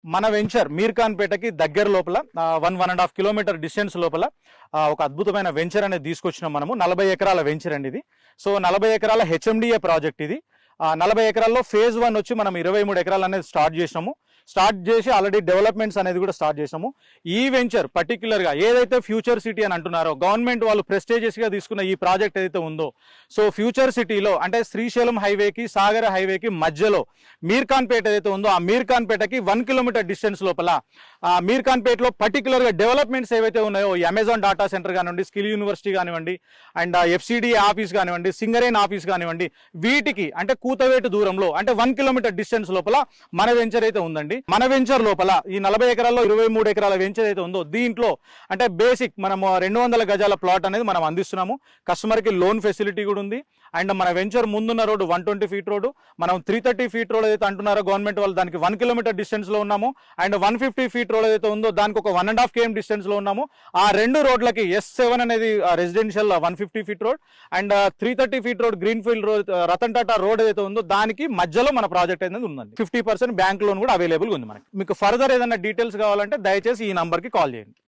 మన వెంచర్ మీర్ఖాన్పేటకి దగ్గర లోపల 1.5 కిలోమీటర్ డిస్టెన్స్ లోపల ఒక అద్భుతమైన వెంచర్ అనేది తీసుకొచ్చినాం మనము. 40 ఎకరాల వెంచర్ అండి ఇది. సో 40 ఎకరాల హెచ్ఎండిఏ ప్రాజెక్ట్ ఇది. 40 ఎకరాల్లో ఫేజ్ 1 వచ్చి మనం 23 ఎకరాలు అనేది స్టార్ట్ చేసినాము. స్టార్ట్ చేసి ఆల్రెడీ డెవలప్మెంట్స్ అనేది కూడా స్టార్ట్ చేసాము. ఈ వెంచర్ పర్టికులర్గా ఏదైతే ఫ్యూచర్ సిటీ అని అంటున్నారో, గవర్నమెంట్ వాళ్ళు ప్రెస్టేజియస్గా తీసుకున్న ఈ ప్రాజెక్ట్ ఏదైతే ఉందో, సో ఫ్యూచర్ సిటీలో అంటే శ్రీశైలం హైవేకి సాగర హైవేకి మధ్యలో మీర్ఖాన్పేట ఏదైతే ఉందో, ఆ మీర్ఖాన్పేటకి 1 కిలోమీటర్ డిస్టెన్స్ లోపల మీర్ఖాన్పేటలో పర్టికులర్గా డెవలప్మెంట్స్ ఏవైతే ఉన్నాయో, అమెజాన్ డాటా సెంటర్ కానివ్వండి, స్కిల్ యూనివర్సిటీ కానివ్వండి, అండ్ FCDA ఆఫీస్ కానివ్వండి, సింగరేన్ ఆఫీస్ కానివ్వండి, వీటికి అంటే కూతవేటు దూరంలో అంటే 1 కిలోమీటర్ డిస్టెన్స్ లోపల మన వెంచర్ అయితే ఉందండి. మన వెంచర్ లోపల ఈ 40 ఎకరాల్లో 23 ఎకరాల వెంచర్ అయితే ఉందో, దీంట్లో అంటే బేసిక్ మనం 200 గజాల ప్లాట్ అనేది మనం అందిస్తున్నాము. కస్టమర్కి లోన్ ఫెసిలిటీ కూడా ఉంది. అండ్ మన వెంచర్ ముందున్న రోడ్డు 120 ఫీట్ రోడ్డు, మనం 330 ఫీట్ రోడ్ ఏదైతే అంటున్నారో గవర్నమెంట్ వాళ్ళు, దానికి 1 కిలోమీటర్ డిస్టెన్స్ లో ఉన్నాము. అండ్ 150 ఫీట్ రోడ్ ఏదైతే ఉందో దానికి ఒక 1.5 km డిస్టెన్స్ లో ఉన్నాము. ఆ రెండు రోడ్లకి S7 అనేది residential 150 feet road, and 330 feet road green field road, Ratan Tata road ఏదైతే ఉందో దానికి మధ్యలో మన ప్రాజెక్ట్ అనేది ఉందండి. 50% బ్యాంక్ లోన్ కూడా అవైలబుల్ ఉంది మనకి. మీకు ఫర్దర్ ఏదైనా డీటెయిల్స్ కావాలంటే దయచేసి ఈ నంబర్కి కాల్ చేయండి.